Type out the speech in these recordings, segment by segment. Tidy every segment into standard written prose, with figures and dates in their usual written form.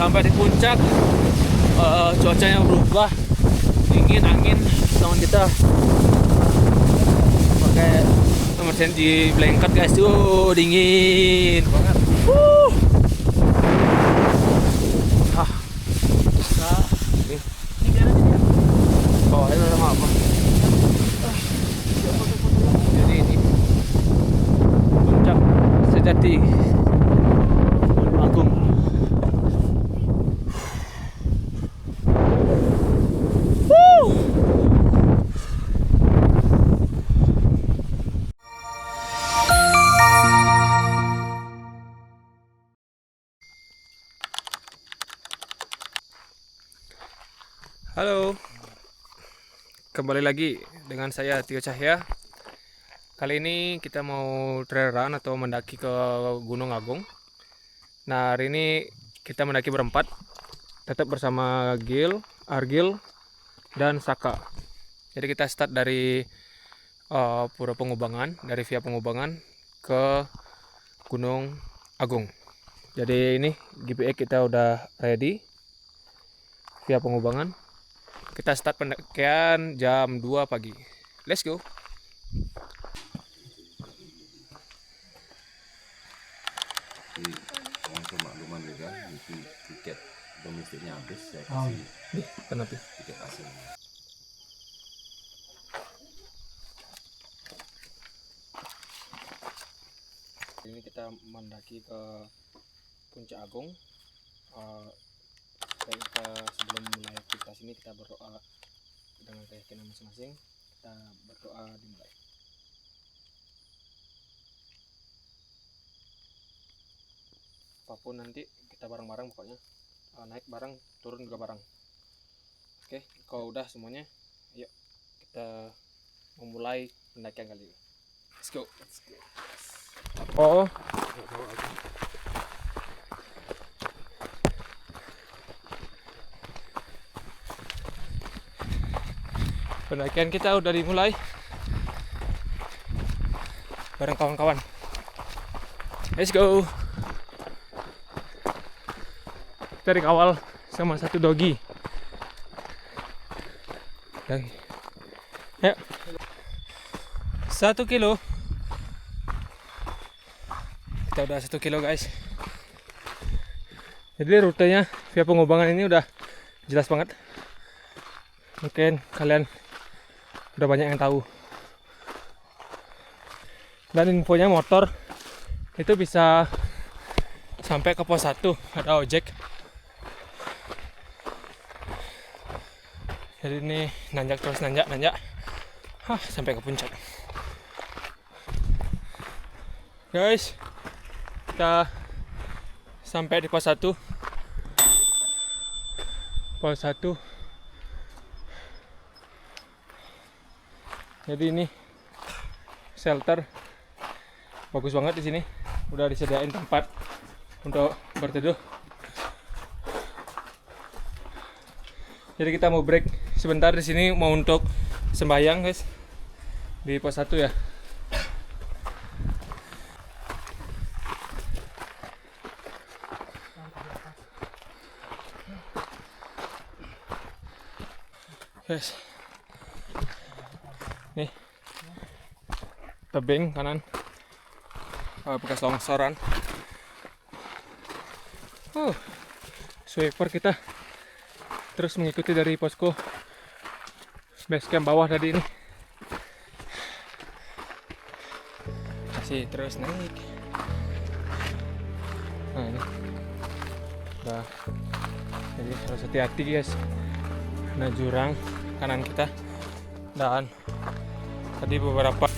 sampai di puncak. Cuacanya berubah, dingin, angin. Teman kita pakai emergency blanket guys, tuh dingin banget. Ini biar aja dia. Oh, ini nama apa? Jadi ini puncak sejati Agung. Halo, kembali lagi dengan saya Tio Cahya. Kali ini kita mau trail run atau mendaki ke Gunung Agung. Nah, hari ini kita mendaki berempat, tetap bersama Gil, Argil, dan Saka. Jadi kita start dari Pura Pengubangan, dari via Pengubangan ke Gunung Agung. Jadi ini GPX kita udah ready via Pengubangan. Kita start pendakian jam 2 pagi. Let's go. Untuk makluman juga, tiket domestiknya habis, saya kasih Kenapa? tiket asing. Ini kita mendaki ke Puncak Agung. Kita sebelum mulai aktivitas ini kita berdoa dengan keyakinan masing-masing. Kita berdoa dimulai. Apapun nanti kita bareng-bareng pokoknya, naik bareng, turun juga bareng. Oke, kalau udah semuanya, yuk kita memulai pendakian kali ini. Let's go. Oh. Pendakian kita udah dimulai bareng kawan-kawan. Let's go. Kita dikawal sama satu dogi. Ayo. 1 kilo. Kita udah 1 kilo guys. Jadi rutenya via Pengubangan ini udah jelas banget. Mungkin kalian udah banyak yang tahu. Dan infonya motor itu bisa sampai ke pos 1, ada ojek. Jadi ini nanjak terus, nanjak sampai ke puncak. Guys, kita sampai di pos 1. Pos 1. Jadi ini shelter bagus banget di sini. Udah disediain tempat untuk berteduh. Jadi kita mau break sebentar di sini, mau untuk sembahyang guys di pos 1 ya. Guys, nih tebing kanan bekas longsoran. Sweeper kita terus mengikuti dari posko base camp bawah tadi ini. Masih terus naik. Nah ini udah, jadi harus hati-hati guys. Nah, jurang kanan kita, dan tadi beberapa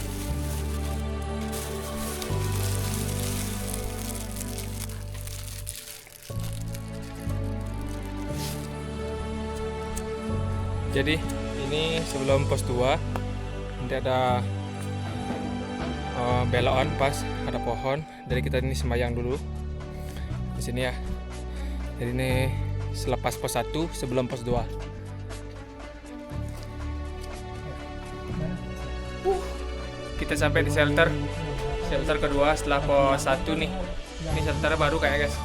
jadi ini sebelum pos 2 nanti ada belokan, pas ada pohon. Jadi kita ini sembahyang dulu di sini ya. Jadi ini selepas pos 1 sebelum pos 2. Kita sampai di shelter kedua setelah pos 1 nih. Ini shelter baru kayak guys.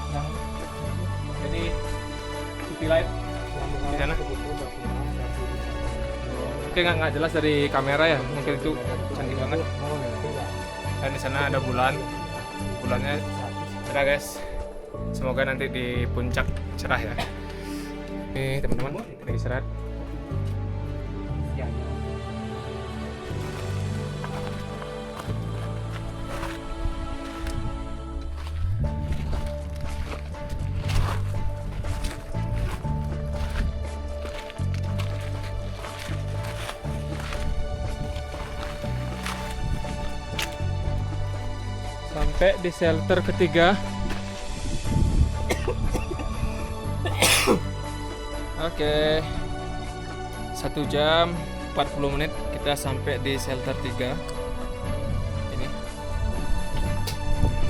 Jadi City Light di sana. Oke, nggak jelas dari kamera ya, mungkin itu cantik banget. Dan di sana ada bulannya cerah guys. Semoga nanti di puncak cerah ya. Nih teman-teman, kita istirahat. Sampai di shelter ketiga. Oke, 1 jam 40 menit kita sampai di shelter 3. Ini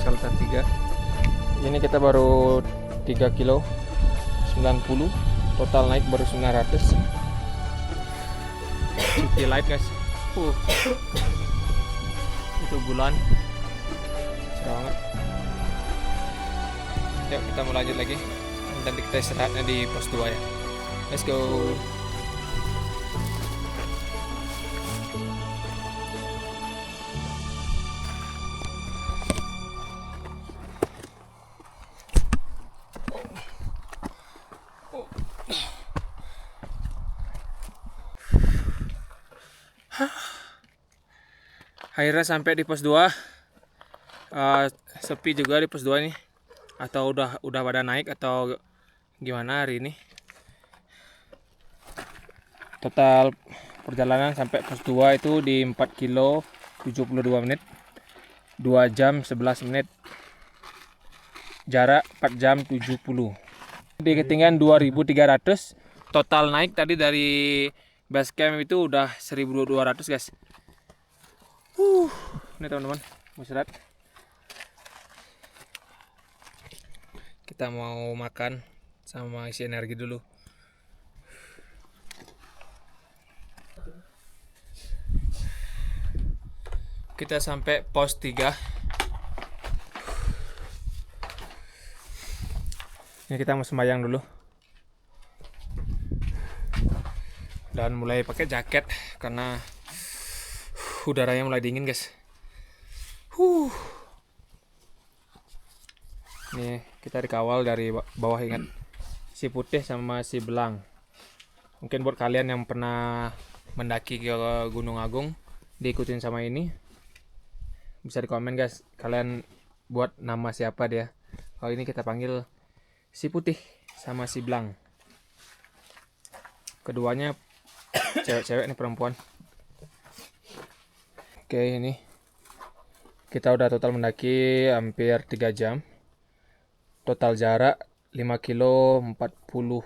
shelter 3. Ini kita baru 3 kilo 90, total naik baru 900. City Light guys. Itu bulan cerah banget. Yuk kita mau lanjut lagi. Nanti kita istirahatnya di pos 2 ya. Let's go. Akhirnya sampai di pos 2. Sepi juga di pos 2 nih. Atau udah pada naik atau gimana hari ini. Total perjalanan sampai pos 2 itu di 4 kilo 72 menit, 2 jam 11 menit, jarak 4 jam 70. Di ketinggian 2300, total naik tadi dari base camp itu udah 1200 guys. Ini teman-teman, mau istirahat. Kita mau makan sama isi energi dulu. Kita sampai pos 3. Ini kita mau sembahyang dulu. Dan mulai pakai jaket karena udaranya mulai dingin guys. Nih kita dikawal dari bawah, ingat, si putih sama si belang. Mungkin buat kalian yang pernah mendaki ke Gunung Agung, diikutin sama ini, bisa di komen guys, kalian buat nama siapa dia. Kalau ini kita panggil si putih sama si belang. Keduanya cewek-cewek nih, perempuan. Oke, ini kita udah total mendaki hampir 3 jam. Total jarak 5 kilo 42.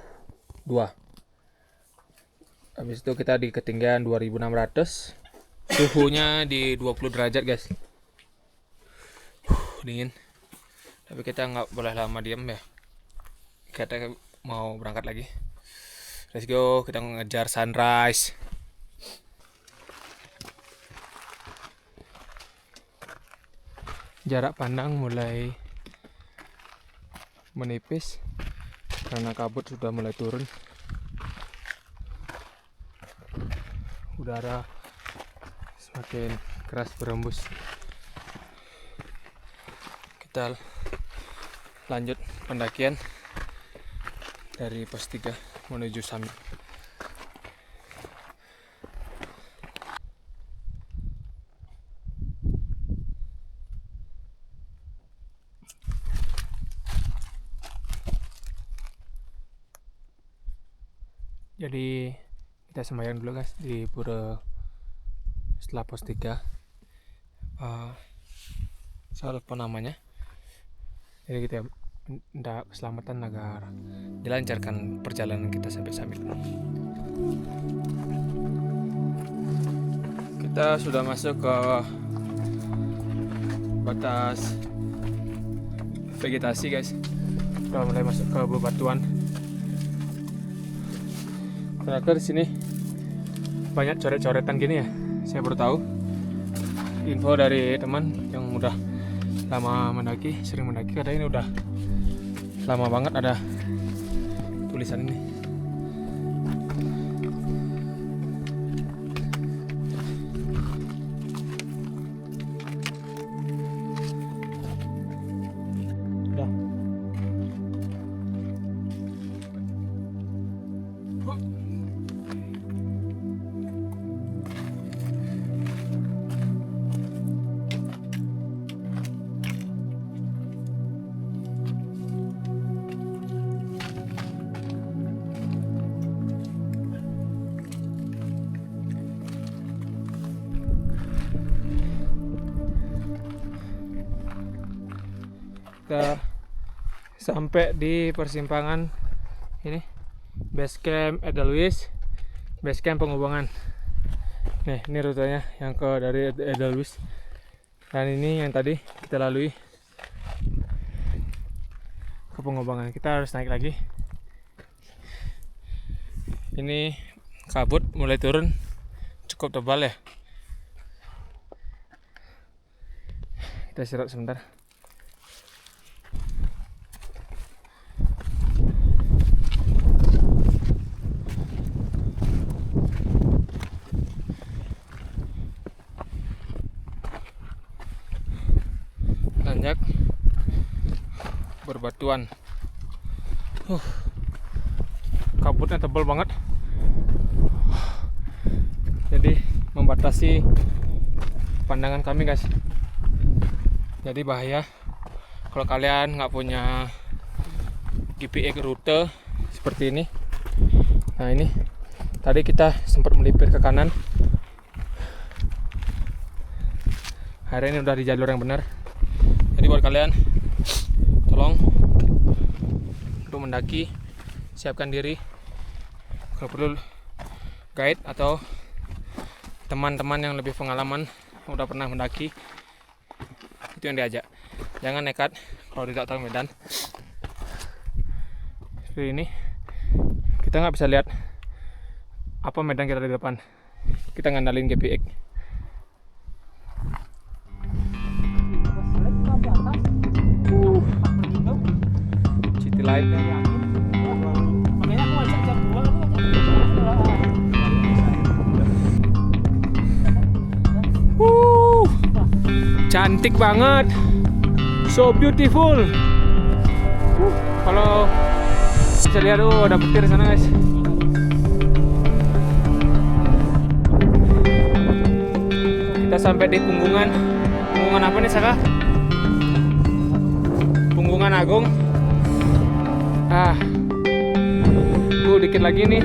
Habis itu kita di ketinggian 2600. Suhunya di 20 derajat guys. Dingin. Tapi kita nggak boleh lama diam ya. Kita mau berangkat lagi. Let's go, kita ngejar sunrise. Jarak pandang mulai menipis karena kabut sudah mulai turun. Udara semakin keras berembus. Kita lanjut pendakian dari pos 3 menuju summit. Jadi kita sembahyang dulu guys di pura setelah pos 3. Soal apa namanya, jadi kita minta keselamatan agar dilancarkan perjalanan kita sampai summit. Kita sudah masuk ke batas vegetasi guys, sudah mulai masuk ke bebatuan. Ternyata di sini banyak coret-coretan gini ya, saya baru tahu. Info dari teman yang udah lama mendaki, sering mendaki, katanya ini udah lama banget ada tulisan ini. Udah. Kita sampai di persimpangan ini, base camp Edelweiss, base camp Pengobangan. Nih, ini rutenya yang ke dari Edelweiss. Dan ini yang tadi kita lalui ke Pengobangan. Kita harus naik lagi. Ini kabut mulai turun, cukup tebal ya. Kita istirahat sebentar. Nanjak berbatuan. Kabutnya tebal banget. Jadi membatasi pandangan kami, guys. Jadi bahaya kalau kalian nggak punya GPS rute seperti ini. Nah, ini tadi kita sempat melipir ke kanan. Hari ini udah di jalur yang benar. Jadi buat kalian, tolong untuk mendaki siapkan diri. Kalau perlu guide atau teman-teman yang lebih pengalaman, udah pernah mendaki, itu yang diajak. Jangan nekat kalau tidak tahu medan. Seperti ini, kita nggak bisa lihat apa medan kita di depan. Kita ngandalin GPS. City light. Makanya aku ajak jam 2 kan. Cantik banget, so beautiful. Kalau bisa lihat, ada petir sana, guys. Kita sampai di Punggungan. Punggungan apa nih, Saka? Punggungan Agung. Dikit lagi nih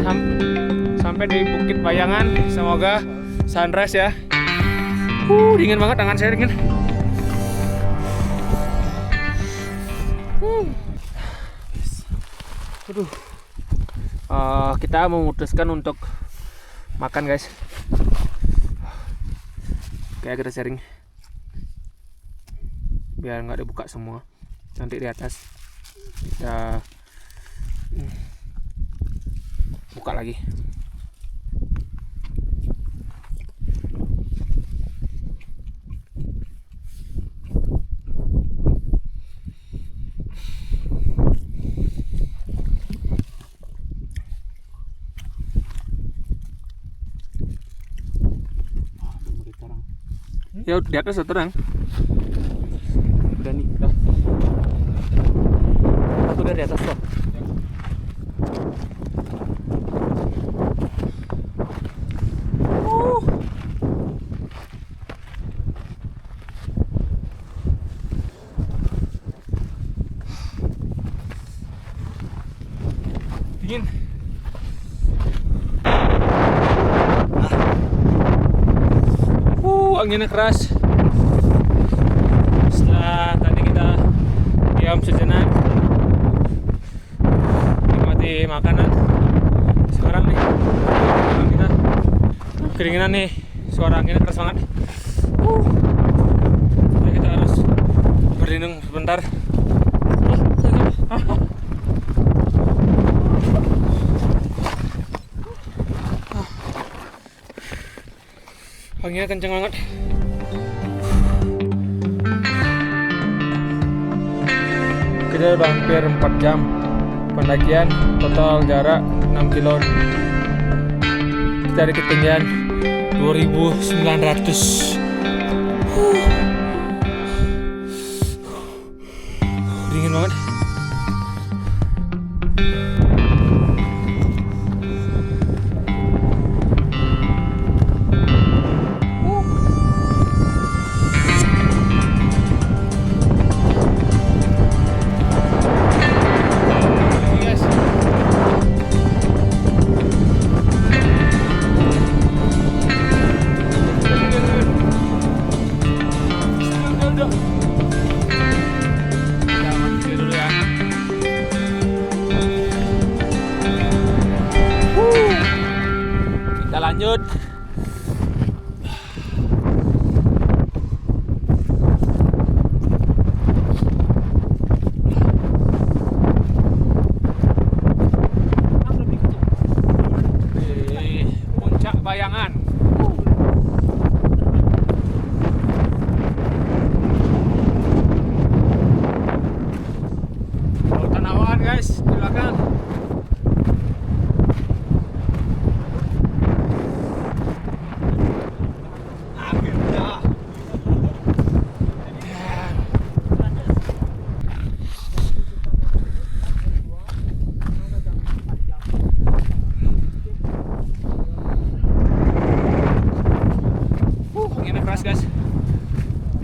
sampai di Bukit Bayangan. Semoga sunrise ya. Dingin banget, tangan saya dingin. Kita memutuskan untuk makan, guys. Kayak kita sharing biar nggak dibuka semua. Nanti di atas kita buka lagi. Ya di atas udah terang. Udah nih, udah. Aku udah di atas kok. Dingin. Anginnya keras. Setelah tadi kita diam sejenak nikmati makanan, sekarang nih kita keringinan nih, suara anginnya keras banget. Jadi kita harus berlindung sebentar. Anginnya kenceng banget. Kita udah hampir 4 jam pendakian total jarak 6 kilo. Kita di ketinggian 2900. Dingin banget. Kita lanjut. Di Puncak Bayangan. Lautan awan guys di belakang. Anginnya keras guys.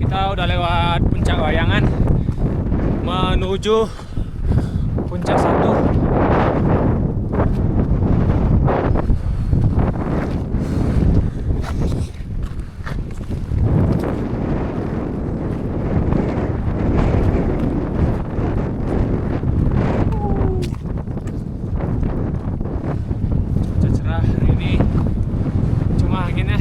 Kita udah lewat Puncak Bayangan menuju Puncak 1. Cuaca cerah hari ini, cuma anginnya.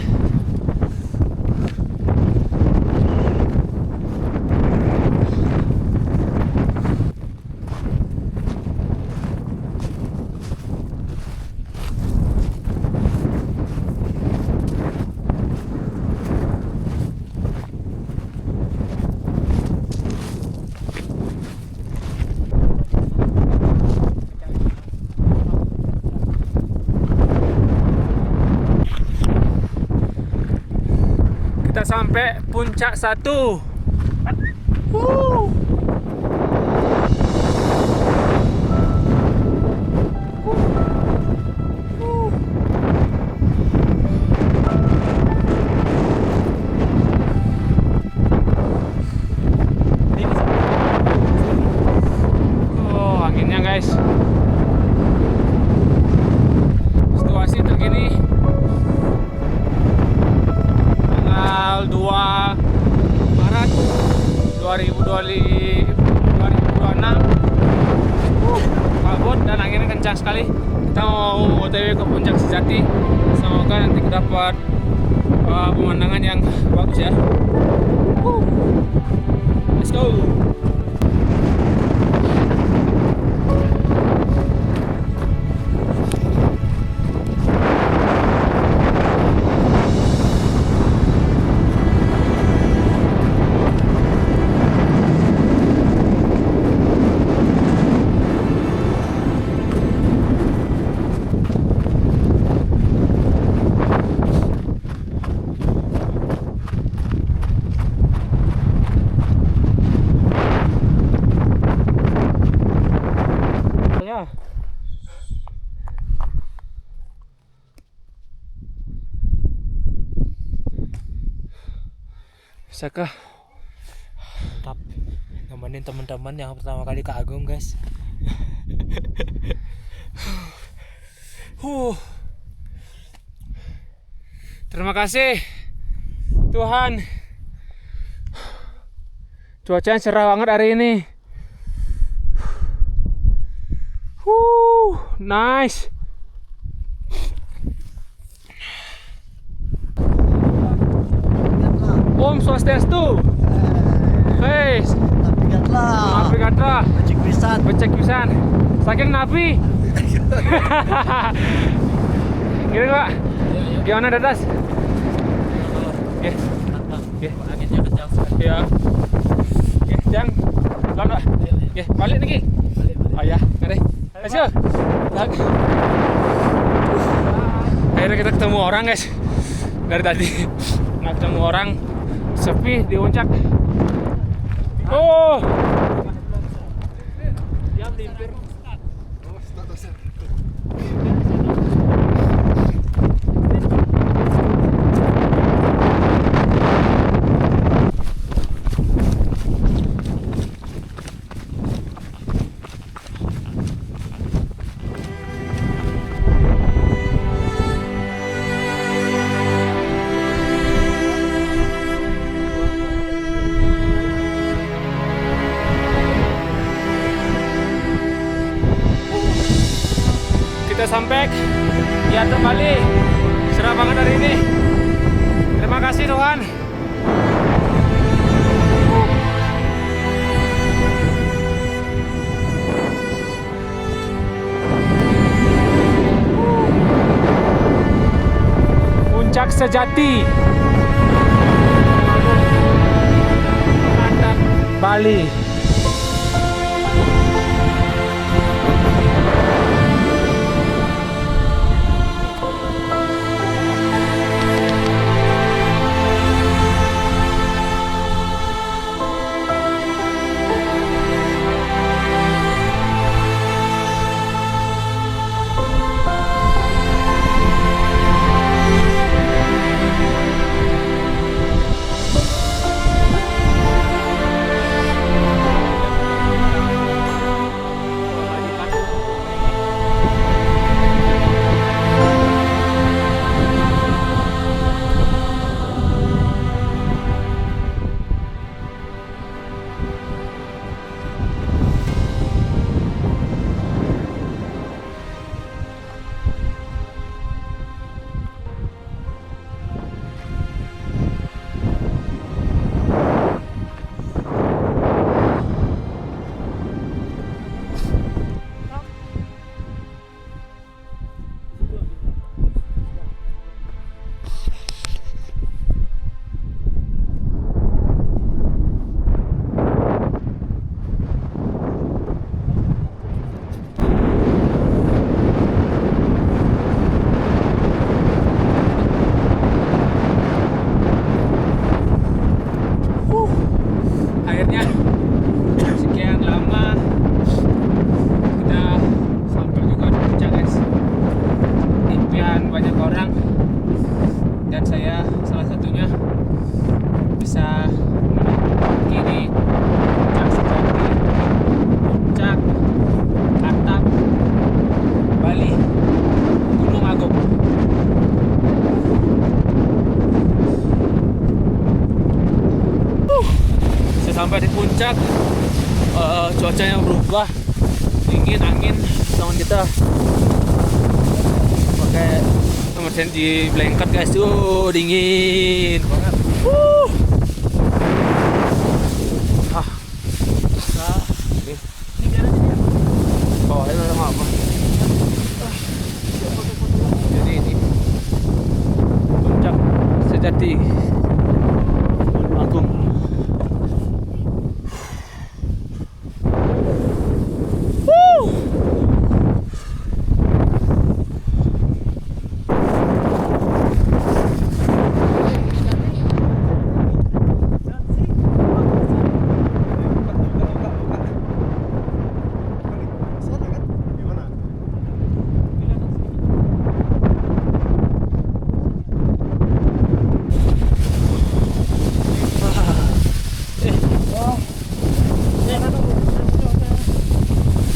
Kita sampai Puncak 1. Oh, anginnya guys. Situasi terkini tanggal 2 Maret 2026. Kabut dan anginnya kencang sekali. Kita mau OTW ke Puncak Sejati. Semoga nanti dapat pemandangan yang bagus ya. Let's go. Ya. Bisakah Mantap. Nemenin teman-teman yang pertama kali ke Agung guys. Terima kasih Tuhan. Cuaca cerah banget hari ini. Nice. Om Swastiastu. Hei, Afrikatlah. Becek pisan. Saking Nabi. Gini Pak. Gimana Dadas? Oke. Oke. Anginnya kencang sekali. Ya. Oke, Jang. Pelan Pak. Oke, balik lagi. Balik. Oh ya, ngeri. Let's go. Akhirnya kita ketemu orang guys. Dari tadi nggak ketemu orang, sepi di puncak. Oh. Kita sampai di atas Bali. Serah banget hari ini. Terima kasih Tuhan. Puncak sejati. Bali. Akhirnya sekian lama kita sampai juga di puncak guys. Impian banyak orang dan saya salah satunya bisa mendaki di puncak sejati, puncak atap Bali, Gunung Agung. Sampai di puncak, cuacanya berubah, dingin, angin, tangan kita pakai emergency blanket guys, tuh dingin banget. Oh, ini nama apa? Jadi ini puncak sejati Agung.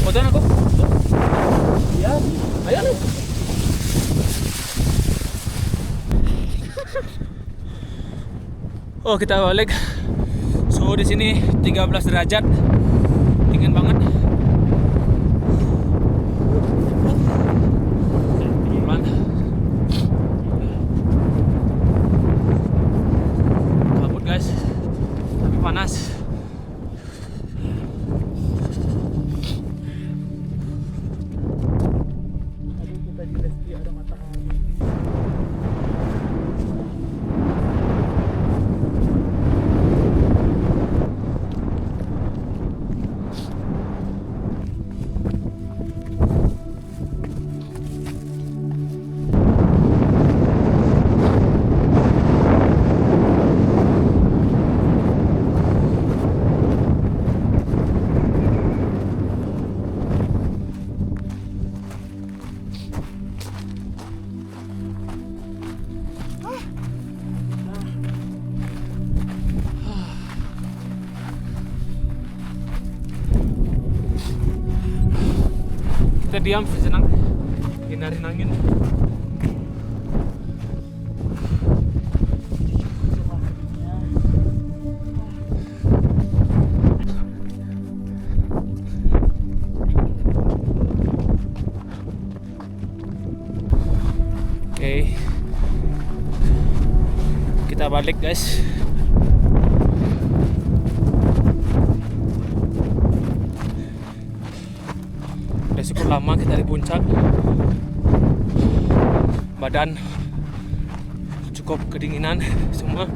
Fotoan aku? Iya. Ayo nih. Oh, kita balik. Suhu di sini 13 derajat. Dingin banget. Pelan. Kabut guys. Tapi panas. Kita diam senang hindarin angin. Oke, kita balik guys. Udah cukup lama kita di puncak. Badan cukup kedinginan semua.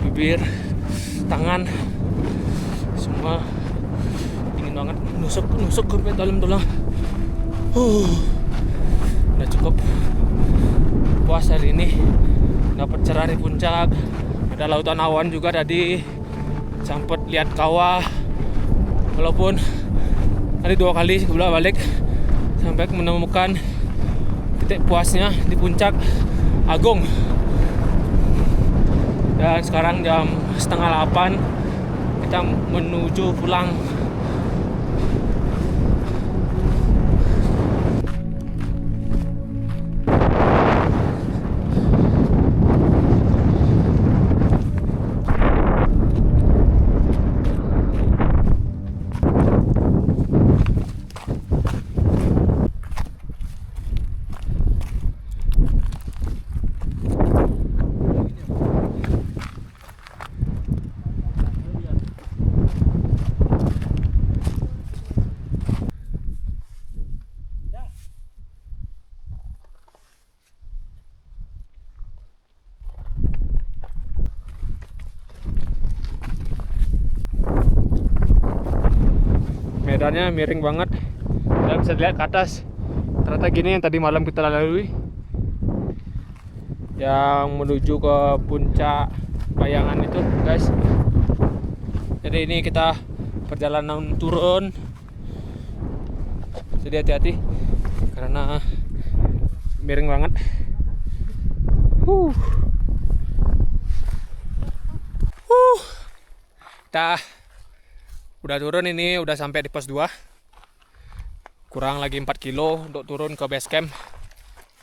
Bibir, tangan semua dingin banget. Nusuk sampai dalam tulang. Udah cukup puas hari ini, dapat cerah di puncak, ada lautan awan juga tadi, sempet lihat kawah, walaupun tadi 2 kali bolak balik sampai menemukan titik puasnya di puncak Agung. Dan sekarang jam 7:30 kita menuju pulang. Medannya miring banget dan bisa dilihat ke atas. Ternyata gini yang tadi malam kita lalui, yang menuju ke puncak Bayangan itu guys. Jadi ini kita perjalanan turun, jadi hati-hati karena miring banget. Dah udah turun, ini udah sampai di pos 2. Kurang lagi 4 kilo untuk turun ke base camp.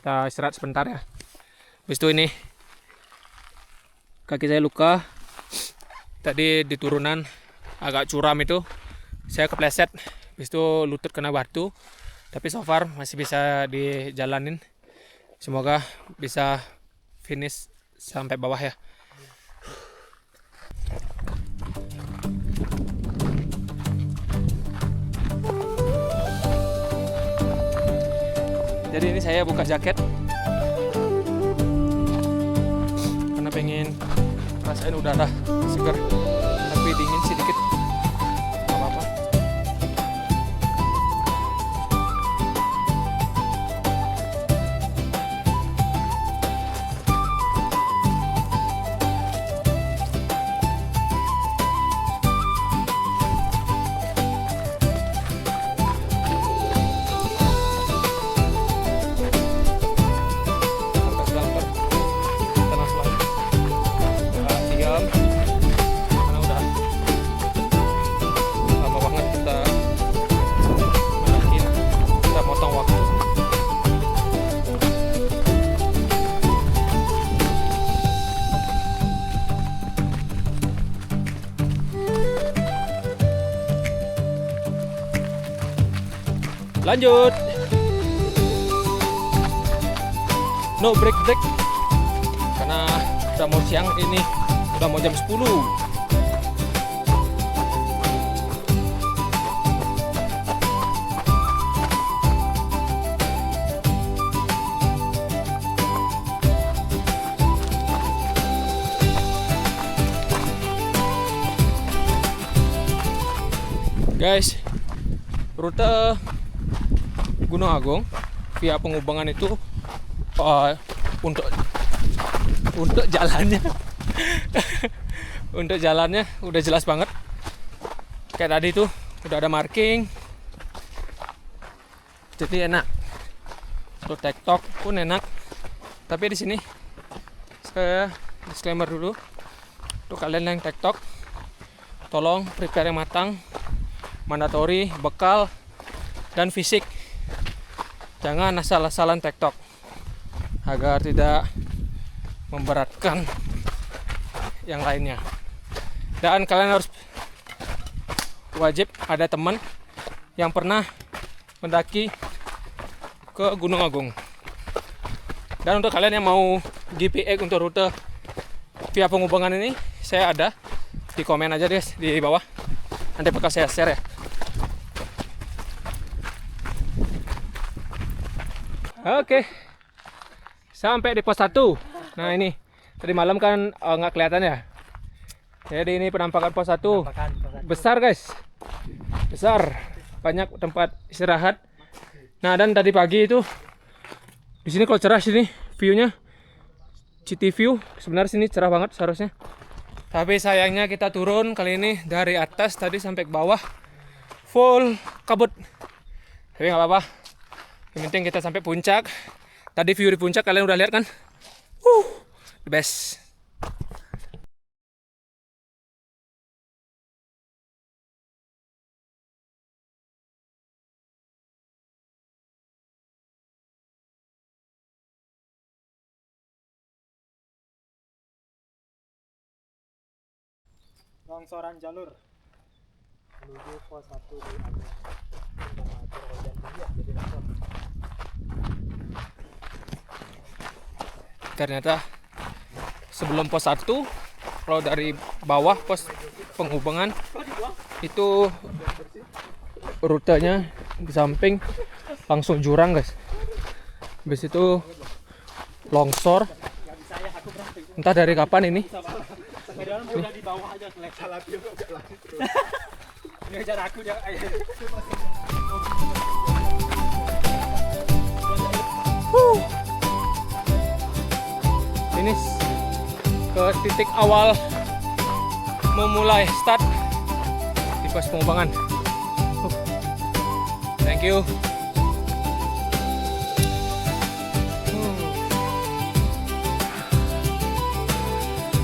Kita istirahat sebentar ya. Habis itu ini kaki saya luka. Tadi di turunan agak curam itu saya kepleset. Habis itu lutut kena batu. Tapi so far masih bisa dijalanin. Semoga bisa finish sampai bawah ya. Jadi ini saya buka jaket karena pengen rasain udara segar, tapi dingin sedikit. Gak apa-apa. Lanjut. No break karena udah mau siang, ini udah mau jam 10. Guys, rute Gunung Agung via Pengubangan itu untuk jalannya untuk jalannya udah jelas banget. Kayak tadi tuh udah ada marking, jadi enak. Untuk TikTok pun enak. Tapi di sini saya disclaimer dulu, untuk kalian yang TikTok, tolong prepare yang matang, mandatory bekal dan fisik. Jangan asal-asalan tektok agar tidak memberatkan yang lainnya. Dan kalian harus wajib ada teman yang pernah mendaki ke Gunung Agung. Dan untuk kalian yang mau GPX untuk rute via Penghubungan ini, saya ada di komen aja guys di bawah. Nanti bakal saya share ya. Oke, sampai di pos 1. Nah ini tadi malam kan nggak kelihatan ya. Jadi ini penampakan pos 1. Besar guys, besar, banyak tempat istirahat. Nah dan tadi pagi itu di sini kalau cerah sini viewnya city view, sebenarnya sini cerah banget seharusnya. Tapi sayangnya kita turun kali ini dari atas tadi sampai ke bawah full kabut. Tapi nggak apa-apa. Yang penting kita sampai puncak. Tadi view di puncak kalian udah lihat kan? The best. Longsoran jalur menuju pos 1 di Agung. Hujan tinggi ya, jadi longsor. Ternyata sebelum pos 1, kalau dari bawah pos Penghubungan itu rutenya di samping langsung jurang guys. Habis itu longsor. Entah dari kapan ini. Udah di bawah aja salah dia enggak lari terus. Ini ajar aku jangan. Finish ke titik awal memulai start di pos Penghubungan. Thank you.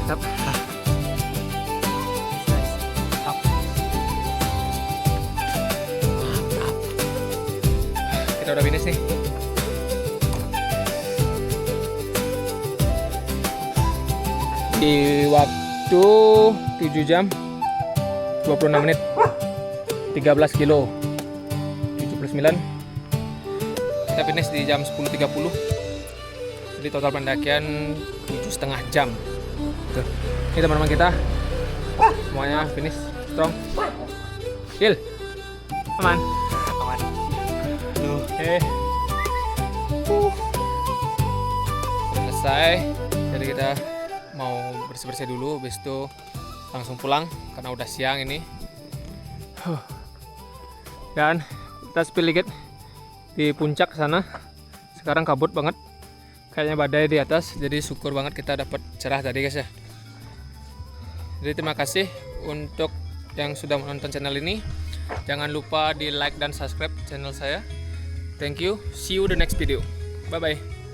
Up. Kita udah finish nih. Di waktu 7 jam 26 menit 13 kilo 79. Kita finish di jam 10.30. Jadi total pendakian 7,5 jam. Tuh. Ini teman-teman kita semuanya finish strong. Gil, aman. Oke. Selesai. Jadi kita mau bersih-bersih dulu, habis itu langsung pulang karena udah siang ini. Dan kita spill dikit di puncak sana. Sekarang kabut banget. Kayaknya badai di atas, jadi syukur banget kita dapat cerah tadi guys ya. Jadi terima kasih untuk yang sudah menonton channel ini. Jangan lupa di like dan subscribe channel saya. Thank you. See you the next video. Bye bye.